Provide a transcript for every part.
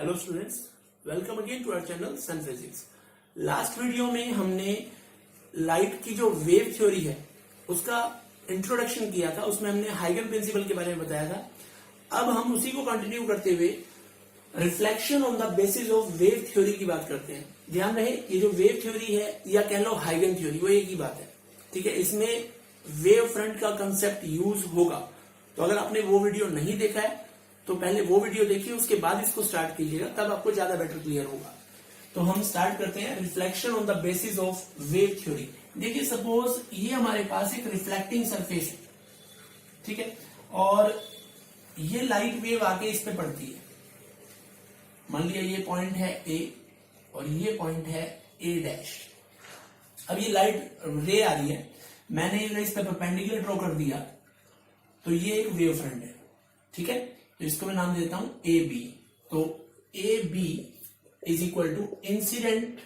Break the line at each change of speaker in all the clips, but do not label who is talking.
Hello students, welcome again to our channel sun physics. Last video में हमने light की जो वेव थ्योरी है उसका इंट्रोडक्शन किया था, उसमें हमने हाइगन प्रिंसिपल के बारे में बताया था। अब हम उसी को कंटिन्यू करते हुए reflection on the basis of wave theory की बात करते हैं। ध्यान रहे, ये जो वेव थ्योरी है या कह लो हाइगन थ्योरी, वो एक ही बात है, ठीक है। इसमें वेव फ्रंट का कंसेप्ट यूज होगा, तो अगर आपने वो वीडियो नहीं देखा है तो पहले वो वीडियो देखिए, उसके बाद इसको स्टार्ट कीजिएगा, तब आपको ज्यादा बेटर क्लियर होगा। तो हम स्टार्ट करते हैं reflection on the basis of wave theory. देखिए, सपोज ये हमारे पास एक रिफ्लेक्टिंग सरफेस है, ठीक है, और ये लाइट वेव आके इस पे पड़ती है। मान लिया ये पॉइंट है ए और ये पॉइंट है ए डैश। अब ये लाइट रे आ रही है, मैंने इस पे परपेंडिकुलर ड्रॉ कर दिया, तो ये एक वेव फ्रंट है, ठीक है। तो इसको मैं नाम देता हूं ए बी। तो A B is equal to incident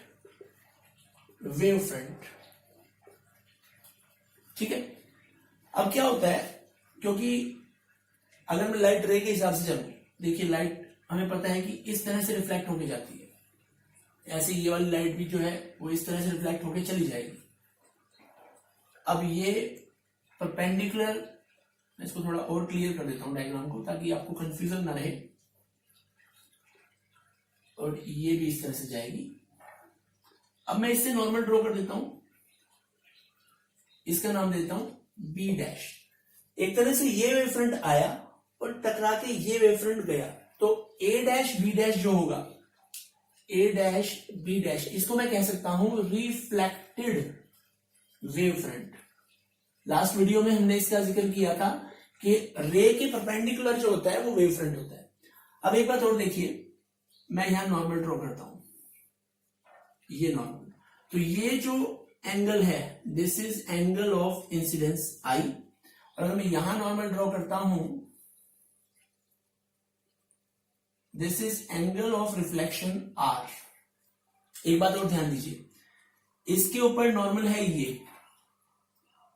wave front, ठीक है। अब क्या होता है, क्योंकि अगर मैं लाइट रे के हिसाब से चलूं, देखिए लाइट हमें पता है कि इस तरह से रिफ्लेक्ट होके जाती है, ऐसे ये वाली लाइट भी जो है वो इस तरह से रिफ्लेक्ट होके चली जाएगी। अब ये परपेंडिकुलर, मैं इसको थोड़ा और क्लियर कर देता हूं डायग्राम को, ताकि आपको कंफ्यूजन ना रहे। और ये भी इस तरह से जाएगी। अब मैं इससे नॉर्मल ड्रॉ कर देता हूं, इसका नाम देता हूं बी डैश। एक तरह से ये वेव फ्रंट आया और टकरा के ये वेव फ्रंट गया, तो ए डैश बी डैश जो होगा, ए डैश बी डैश, इसको मैं कह सकता हूं reflected wave front. Last video में हमने इसका जिक्र किया था कि रे के परपेंडिकुलर जो होता है वो वेव फ्रंट होता है। अब एक बात और देखिए, मैं यहां नॉर्मल ड्रॉ करता हूं, ये नॉर्मल, तो ये जो एंगल है this is angle of incidence i, और अगर मैं यहां नॉर्मल ड्रॉ करता हूं, this is angle of reflection r. एक बात और ध्यान दीजिए, इसके ऊपर नॉर्मल है ये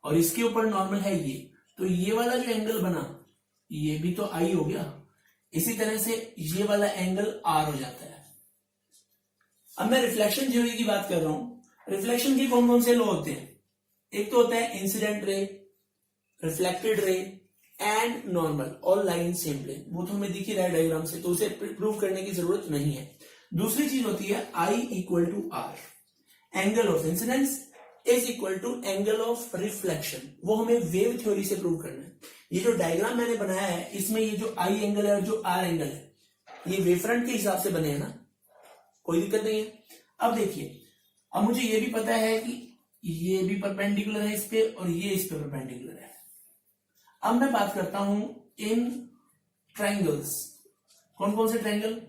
और इसके ऊपर नॉर्मल है ये, तो ये वाला जो एंगल बना ये भी तो आई हो गया, इसी तरह से ये वाला एंगल आर हो जाता है। अब मैं रिफ्लेक्शन थ्योरी की बात कर रहा हूं। रिफ्लेक्शन के कौन कौन से लॉ होते हैं? एक तो होता है incident ray, reflected ray and normal, all line same plane. वो तो हमें दिख ही रहा है डायग्राम से, तो उसे प्रूव करने की जरूरत नहीं है। दूसरी चीज होती है i equal to r, angle of incidence is equal to angle of reflection. वो हमें वेव थ्योरी से प्रूव करना है। ये जो डायग्राम मैंने बनाया है, इसमें ये जो आई एंगल है और जो आर एंगल है, ये वेव फ्रंट के हिसाब से बने हैं ना, कोई दिक्कत नहीं है। अब देखिए, अब मुझे ये भी पता है कि ये भी परपेंडिकुलर है इस पे और ये इस पे परपेंडिकुलर है। अब मैं बात करता हूं इन ट्रायंगल्स। कौन कौन से triangle?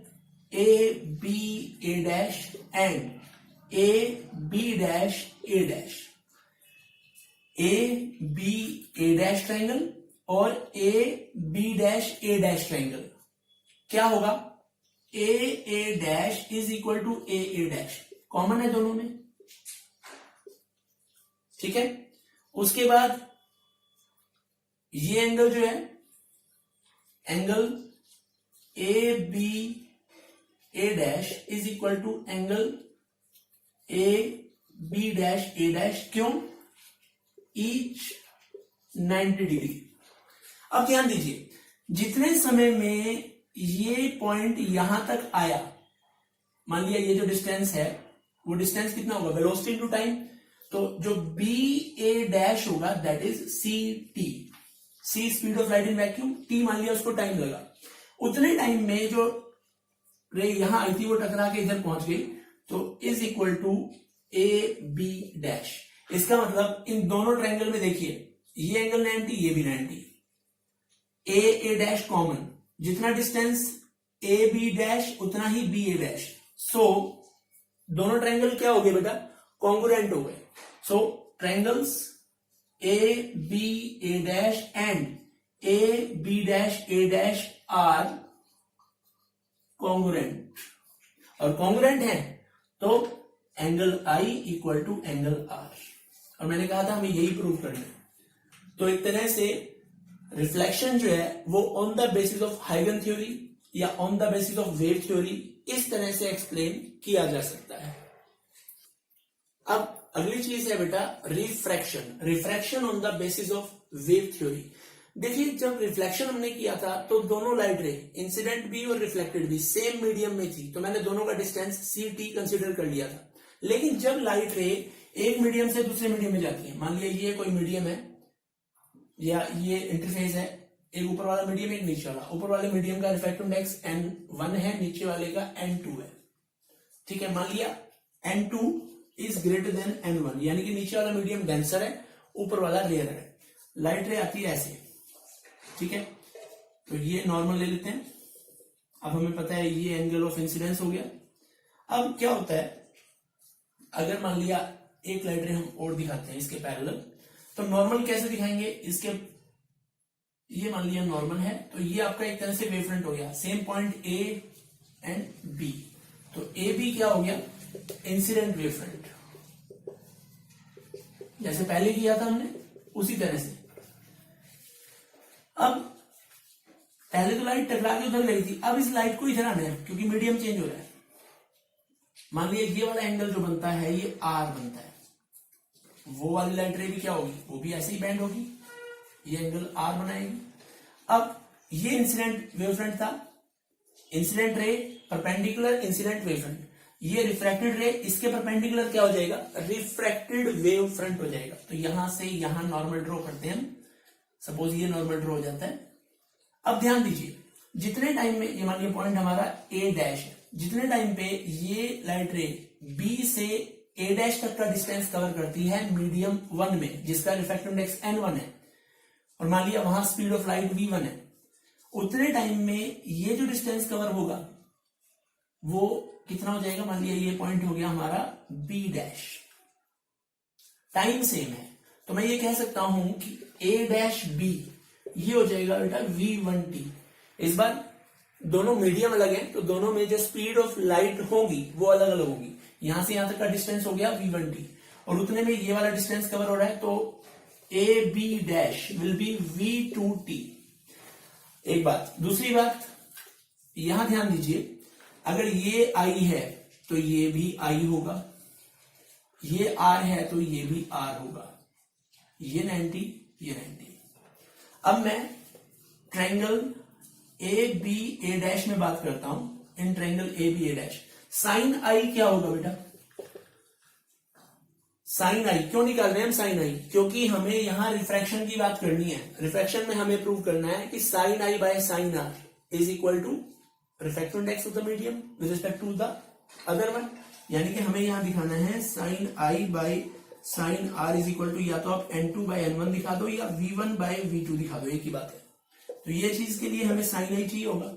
A B A dash and A B dash A dash, A B A dash triangle और A B dash A dash triangle. क्या होगा? A A dash is equal to A A dash, common है दोनों में, ठीक है। उसके बाद ये एंगल जो है, angle A B A dash is equal to angle A B dash A dash. क्यों? Each 90 degree. अब ध्यान दीजिए, जितने समय में ये पॉइंट यहां तक आया, मान लिया ये जो डिस्टेंस है वो डिस्टेंस कितना होगा? Velocity into time. तो जो बी ए डैश होगा that is C T. C speed of light in vacuum, T मान लिया उसको टाइम लगा। उतने टाइम में जो रे यहां आई थी वो टकरा के इधर पहुंच गई, तो is equal to A B dash. इसका मतलब इन दोनों ट्रायंगल में देखिए, ये एंगल 90, ये भी 90, ए ए डैश कॉमन, जितना डिस्टेंस ए बी डैश उतना ही बी ए डैश। सो दोनों ट्रायंगल क्या हो गए बेटा? कॉन्ग्रुएंट हो गए। So triangles A B A dash and A B dash A dash are congruent, और कॉन्ग्रुएंट है तो angle i equal to angle r. और मैंने कहा था हमें यही प्रूव करना है। तो एक तरह से रिफ्लेक्शन जो है वो ऑन द बेसिस ऑफ हाइगन थ्योरी या on the basis of wave theory, इस तरह से एक्सप्लेन किया जा सकता है। अब अगली चीज है बेटा refraction. Refraction on the basis of wave theory. देखिए जब रिफ्लेक्शन हमने किया था तो दोनों लाइट रे, इंसिडेंट भी और रिफ्लेक्टेड भी, सेम मीडियम में थी, तो मैंने दोनों का डिस्टेंस ct कंसीडर कर लिया था। लेकिन जब लाइट रे एक मीडियम से दूसरे मीडियम में जाती है, मान लिया ये कोई मीडियम है या ये इंटरफेस है, एक ऊपर वाला मीडियम एक नीचे वाला, ऊपर वाले मीडियम का रिफ्रैक्टिव इंडेक्स n1 है, नीचे वाले का n2 है, ठीक है। मान लिया n2 is greater than n1, यानी कि नीचे वाला मीडियम डेंसर है, ऊपर वाला रेयर है। लाइट रे आती है ऐसे, ठीक है, तो ये नॉर्मल ले लेते हैं। अब हमें पता है ये एंगल ऑफ इंसिडेंस हो गया। अब क्या होता है, अगर मान लिया एक लाइट रे हम और दिखाते हैं इसके पैरेलल, तो नॉर्मल कैसे दिखाएंगे, इसके ये मान लिया नॉर्मल है, तो ये आपका एक तरह से वेवफ्रंट हो गया, same point A and B, तो ए बी क्या हो गया, इंसिडेंट वेवफ्रंट, जैसे पहले किया था हमने उसी तरह से। अब पहले तो लाइट टकरा के उधर गई थी, अब इस लाइट को इधर आना है क्योंकि मीडियम चेंज हो रहा है। मान लिया ये वाला एंगल जो बनता है ये आर बनता है, वो वाली लाइट रे भी क्या होगी, वो भी ऐसे ही बैंड होगी, ये एंगल आर बनाएगी। अब ये इंसिडेंट वेवफ्रंट था, incident ray perpendicular incident wavefront, ये रिफ्रैक्टेड रे इसके परपेंडिकुलर क्या हो जाएगा, रिफ्रैक्टेड वेव फ्रंट हो जाएगा। तो यहां से यहां नॉर्मल ड्रॉ करते हैं हम, सपोज ये नॉर्मल ड्रॉ हो जाता है। अब ध्यान दीजिए, जितने टाइम में ये मानिए पॉइंट हमारा ए डैश है, जितने टाइम पे ये लाइट रे बी से ए डैश तक का डिस्टेंस कवर करती है मीडियम 1 में, जिसका रिफ्रैक्टिव इंडेक्स n1 है, और मान लिया वहां स्पीड ऑफ लाइट v1 है, उतने टाइम में ये जो डिस्टेंस कवर होगा वो कितना हो जाएगा, मान लिया ये पॉइंट हो गया हमारा बी डैश, टाइम सेम है, तो मैं ये कह सकता हूं कि ए डैश बी ये हो जाएगा बेटा v1t। इस बार दोनों मीडियम अलग है, तो दोनों में जो स्पीड ऑफ लाइट होगी वो अलग अलग होगी। यहां से यहां तक का डिस्टेंस हो गया v1t, और उतने में ये वाला डिस्टेंस कवर हो रहा है, तो A B dash will be v2t। एक बात, दूसरी बात यहां ध्यान दीजिए, अगर ये I है तो ये भी I होगा, ये R है तो ये भी R होगा, ये 90 ये 90। अब मैं triangle A B A dash में बात करता हूं, इन triangle A B A dash, sine i क्या होगा बेटा, साइन आई क्यों निकाल रहे हैं हम साइन आई, क्योंकि हमें यहां रिफ्रैक्शन की बात करनी है। रिफ्रैक्शन में हमें प्रूव करना है कि sine I by sine R is equal to refractive index of the medium with respect to the other one, यानी कि हमें यहां दिखाना है sine I by sine R is equal to, या तो आप n2 बाय n1 दिखा दो या v1 बाय v2 दिखा दो, एक ही बात है। तो ये चीज के लिए हमें साइन आई चाहिए होगा,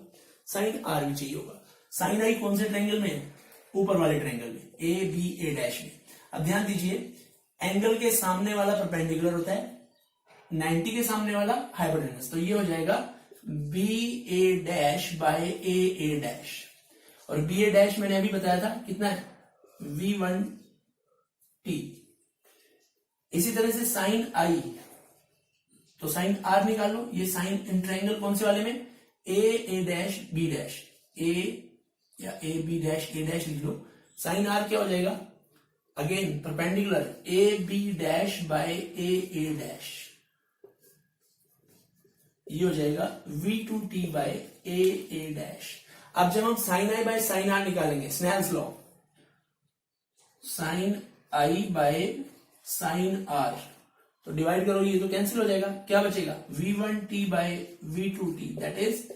साइन आर भी चाहिए होगा। साइन आई कौन से ट्रायंगल में है, ऊपर वाले ट्रायंगल में, ए बी ए डैश में। अब ध्यान दीजिए, एंगल के सामने वाला परपेंडिकुलर होता है, 90 के सामने वाला हाइपोटेनस, तो ये हो जाएगा B A dash by A dash, और बी ए डैश मैंने अभी बताया था कितना है, v1t। इसी तरह से साइन आई, तो साइन आर निकाल लो, ये साइन इन ट्रायंगल कौन से वाले में, A dash B dash, A या A B dash A dash लिख लो। साइन आर क्या हो जाएगा, again perpendicular A B dash by A dash, ये हो जाएगा v2t बाय ए डैश। अब जब हम sine I by sine r निकालेंगे, Snell's law, sine I by sine r, तो डिवाइड करो, ये तो कैंसिल हो जाएगा, क्या बचेगा, v1t bye v2t, that is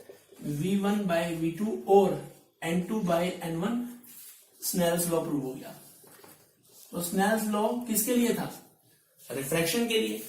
v1 bye v2 और n2 bye n1। Snell's law prove हो गया। तो स्नेल्स लॉ किसके लिए था, रिफ्रैक्शन के लिए,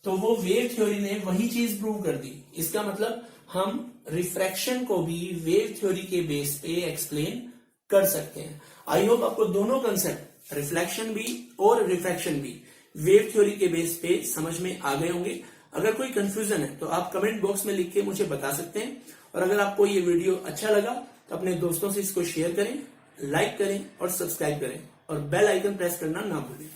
तो वो वेव थ्योरी ने वही चीज प्रूव कर दी। इसका मतलब हम रिफ्रैक्शन को भी वेव थ्योरी के बेस पे एक्सप्लेन कर सकते हैं। आई होप आपको दोनों कंसेप्ट, रिफ्लेक्शन भी और रिफ्रैक्शन भी, वेव थ्योरी के बेस पे समझ में आ गए होंगे। अगर कोई कंफ्यूजन है तो आप कमेंट बॉक्स में लिख के मुझे बता सकते हैं, और अगर आपको ये वीडियो अच्छा लगा तो अपने दोस्तों से इसको शेयर करें, लाइक करें और सब्सक्राइब करें, और बेल आइकन प्रेस करना ना भूलें।